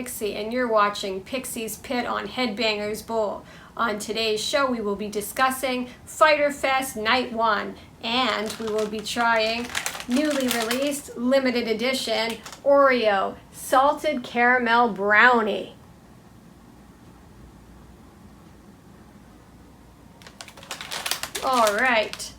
Pixie, and you're watching Pixie's Pit on Headbangers Bowl. On today's show, we will be discussing Fyter Fest Night 1, and we will be trying newly released limited edition Oreo Salted Caramel Brownie. All right.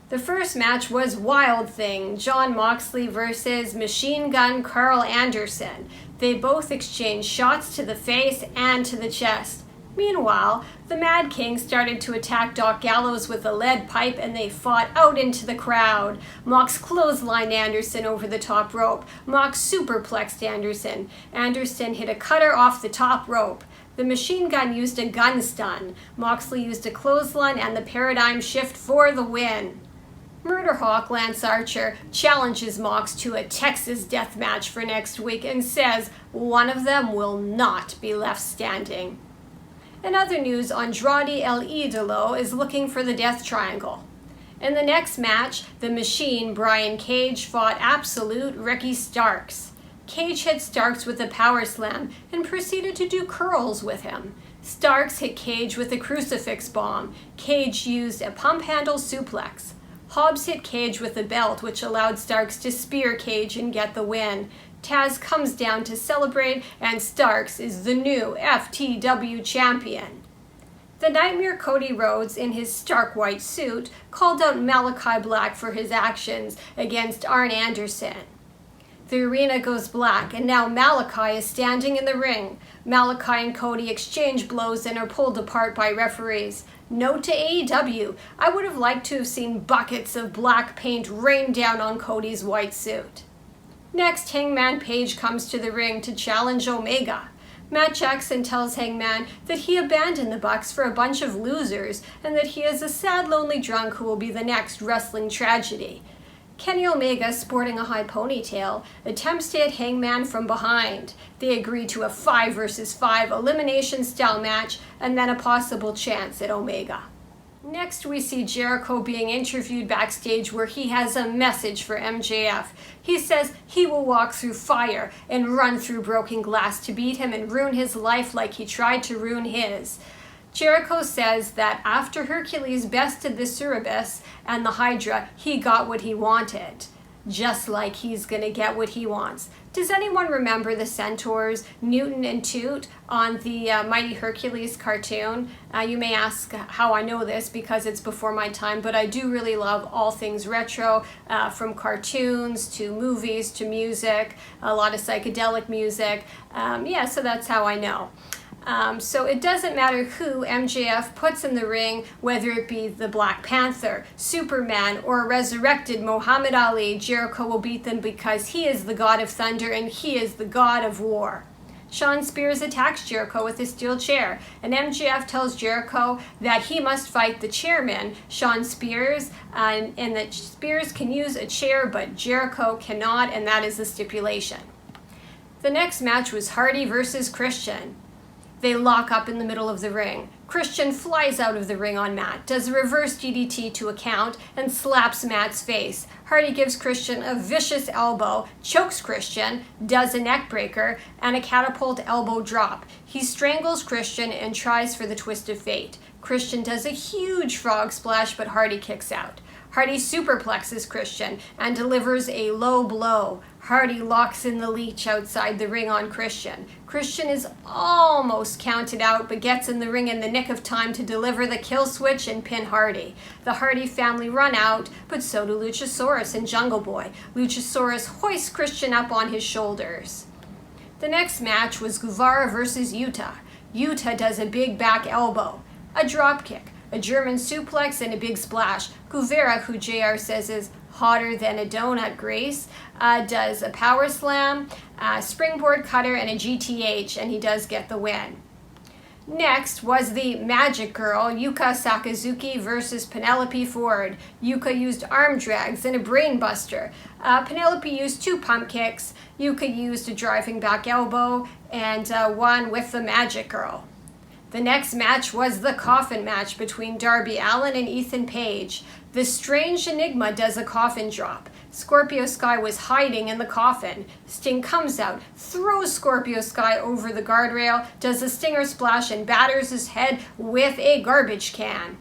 The first match was Wild Thing, Jon Moxley versus Machine Gun Carl Anderson. They both exchanged shots to the face and to the chest. Meanwhile, the Mad King started to attack Doc Gallows with a lead pipe and they fought out into the crowd. Mox clotheslined Anderson over the top rope. Mox superplexed Anderson. Anderson hit a cutter off the top rope. The Machine Gun used a gun stun. Moxley used a clothesline and the paradigm shift for the win. Murder Hawk Lance Archer challenges Mox to a Texas death match for next week and says one of them will not be left standing. In other news, Andrade El Idolo is looking for the Death Triangle. In the next match, the Machine, Brian Cage, fought Absolute Ricky Starks. Cage hit Starks with a power slam and proceeded to do curls with him. Starks hit Cage with a crucifix bomb. Cage used a pump handle suplex. Hobbs hit Cage with a belt, which allowed Starks to spear Cage and get the win. Taz comes down to celebrate, and Starks is the new FTW champion. The Nightmare Cody Rhodes, in his stark white suit, called out Malachi Black for his actions against Arn Anderson. The arena goes black, and now Malachi is standing in the ring. Malachi and Cody exchange blows and are pulled apart by referees. Note to AEW, I would have liked to have seen buckets of black paint rain down on Cody's white suit. Next, Hangman Page comes to the ring to challenge Omega. Matt Jackson tells Hangman that he abandoned the Bucks for a bunch of losers and that he is a sad, lonely drunk who will be the next wrestling tragedy. Kenny Omega, sporting a high ponytail, attempts to hit Hangman from behind. They agree to a 5 versus 5 elimination-style match and then a possible chance at Omega. Next, we see Jericho being interviewed backstage where he has a message for MJF. He says he will walk through fire and run through broken glass to beat him and ruin his life like he tried to ruin his. Jericho says that after Hercules bested the Cerberus and the Hydra, he got what he wanted. Just like he's gonna get what he wants. Does anyone remember the centaurs, Newton and Toot, on the Mighty Hercules cartoon? You may ask how I know this because it's before my time, but I do really love all things retro, from cartoons to movies to music, a lot of psychedelic music. So that's how I know. So it doesn't matter who MJF puts in the ring, whether it be the Black Panther, Superman, or resurrected Muhammad Ali, Jericho will beat them because he is the god of thunder and he is the god of war. Shawn Spears attacks Jericho with a steel chair, and MJF tells Jericho that he must fight the chairman, Shawn Spears, and that Spears can use a chair, but Jericho cannot, and that is the stipulation. The next match was Hardy versus Christian. They lock up in the middle of the ring. Christian flies out of the ring on Matt, does a reverse DDT to a count, and slaps Matt's face. Hardy gives Christian a vicious elbow, chokes Christian, does a neck breaker, and a catapult elbow drop. He strangles Christian and tries for the twist of fate. Christian does a huge frog splash, but Hardy kicks out. Hardy superplexes Christian and delivers a low blow. Hardy locks in the leech outside the ring on Christian. Christian is almost counted out, but gets in the ring in the nick of time to deliver the kill switch and pin Hardy. The Hardy family run out, but so do Luchasaurus and Jungle Boy. Luchasaurus hoists Christian up on his shoulders. The next match was Guevara versus Yuta. Yuta does a big back elbow, a drop kick, a German suplex, and a big splash. Guevara, who JR says is hotter than a donut grease, does a power slam, a springboard cutter, and a GTH, and he does get the win. Next was the Magic Girl, Yuka Sakazuki versus Penelope Ford. Yuka used arm drags and a brain buster. Penelope used 2 pump kicks. Yuka used a driving back elbow and won with the Magic Girl. The next match was the coffin match between Darby Allin and Ethan Page. The Strange Enigma does a coffin drop. Scorpio Sky was hiding in the coffin. Sting comes out, throws Scorpio Sky over the guardrail, does a stinger splash, and batters his head with a garbage can.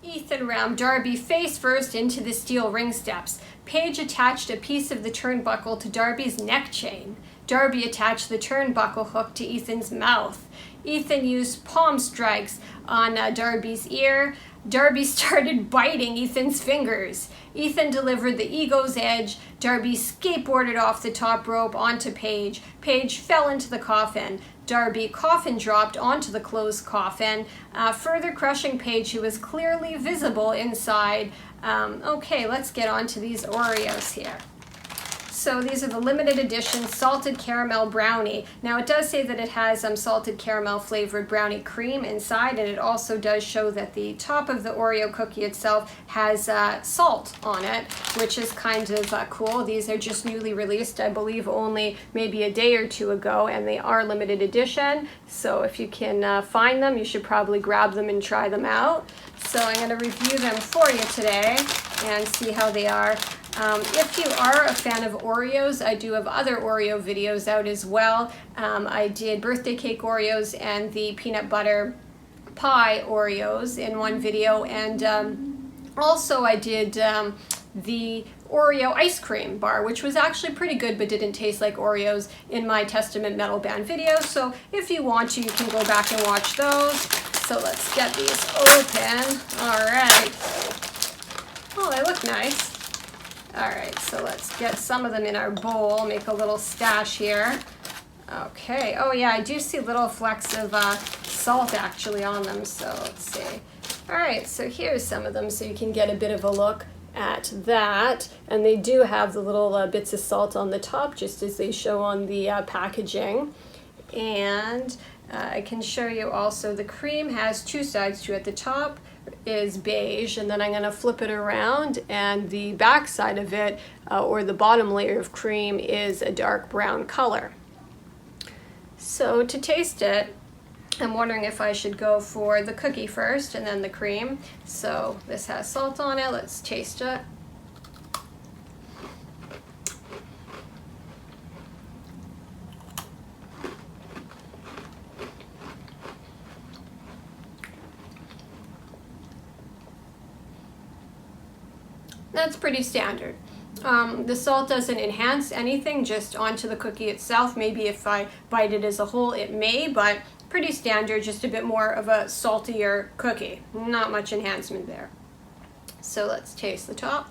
Ethan rammed Darby face first into the steel ring steps. Paige attached a piece of the turnbuckle to Darby's neck chain. Darby attached the turnbuckle hook to Ethan's mouth. Ethan used palm strikes on Darby's ear. Darby started biting Ethan's fingers. Ethan delivered the ego's edge. Darby skateboarded off the top rope onto Paige. Paige fell into the coffin. Darby coffin dropped onto the closed coffin, further crushing Paige, who was clearly visible inside. Okay, let's get on to these Oreos here. So these are the limited edition salted caramel brownie. Now it does say that it has salted caramel flavored brownie cream inside, and it also does show that the top of the Oreo cookie itself has salt on it, which is kind of cool. These are just newly released, I believe only maybe a day or two ago, and they are limited edition. So if you can find them, you should probably grab them and try them out. So I'm going to review them for you today and see how they are. If you are a fan of Oreos, I do have other Oreo videos out as well. I did birthday cake Oreos and the peanut butter pie Oreos in one video, and also I did the Oreo ice cream bar, which was actually pretty good but didn't taste like Oreos, in my Testament Metal Band video. So if you want to, you can go back and watch those. So let's get these open. All right. Oh, they look nice. All right, so let's get some of them in our bowl, make a little stash here. Okay, oh yeah, I do see little flecks of salt actually on them, so let's see. All right, so here's some of them so you can get a bit of a look at that. And they do have the little bits of salt on the top, just as they show on the packaging. And I can show you also the cream has two sides to it. The top is beige, and then I'm going to flip it around, and the back side of it, or the bottom layer of cream, is a dark brown color. So to taste it, I'm wondering if I should go for the cookie first and then the cream. So this has salt on it. Let's taste it. That's pretty standard. The salt doesn't enhance anything, just onto the cookie itself. Maybe if I bite it as a whole, it may, but pretty standard, just a bit more of a saltier cookie. Not much enhancement there. So let's taste the top.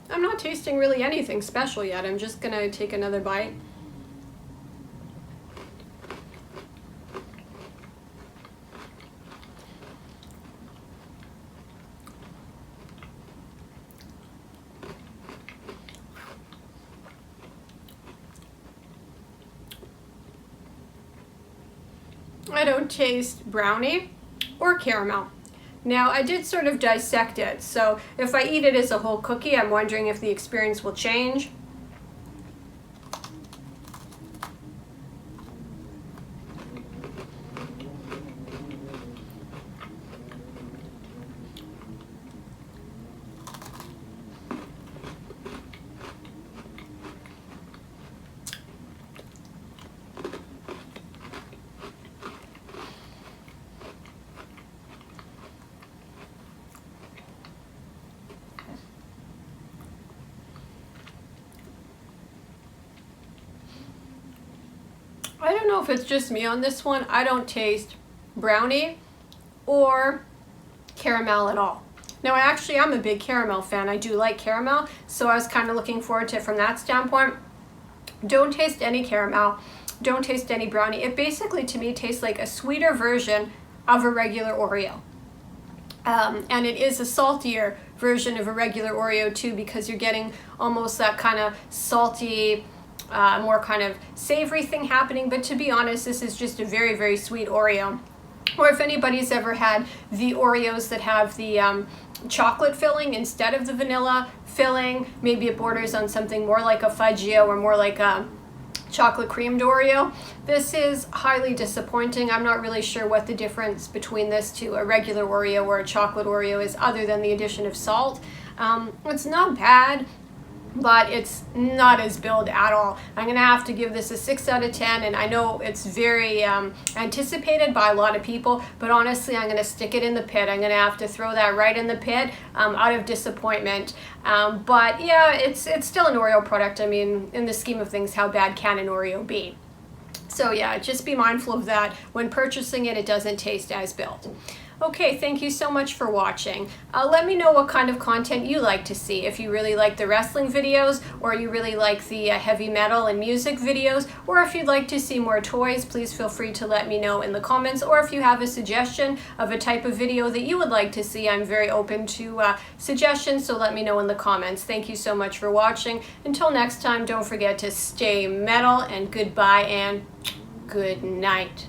I'm not tasting really anything special yet. I'm just gonna take another bite. I don't taste brownie or caramel. Now, I did sort of dissect it, so if I eat it as a whole cookie, I'm wondering if the experience will change. I don't know if it's just me on this one. I don't taste brownie or caramel at all. Now, I actually am a big caramel fan. I do like caramel, so I was kind of looking forward to it from that standpoint. Don't taste any caramel. Don't taste any brownie. It basically, to me, tastes like a sweeter version of a regular Oreo. And it is a saltier version of a regular Oreo, too, because you're getting almost that kind of salty, more kind of savory thing happening. But to be honest, this is just a very, very sweet Oreo. Or if anybody's ever had the Oreos that have the chocolate filling instead of the vanilla filling, maybe it borders on something more like a Fudgio or more like a chocolate creamed Oreo. This is highly disappointing. I'm not really sure what the difference between this to a regular Oreo or a chocolate Oreo is, other than the addition of salt. It's not bad, but it's not as billed at all. I'm going to have to give this a 6 out of 10, and I know it's very anticipated by a lot of people, but honestly, I'm going to stick it in the pit. I'm going to have to throw that right in the pit out of disappointment. But yeah, it's still an Oreo product. I mean, in the scheme of things, how bad can an Oreo be? So yeah, just be mindful of that. When purchasing it, it doesn't taste as billed. Okay, thank you so much for watching. Let me know what kind of content you like to see. If you really like the wrestling videos, or you really like the heavy metal and music videos, or if you'd like to see more toys, please feel free to let me know in the comments. Or if you have a suggestion of a type of video that you would like to see, I'm very open to suggestions, so let me know in the comments. Thank you so much for watching. Until next time, don't forget to stay metal, and goodbye and good night.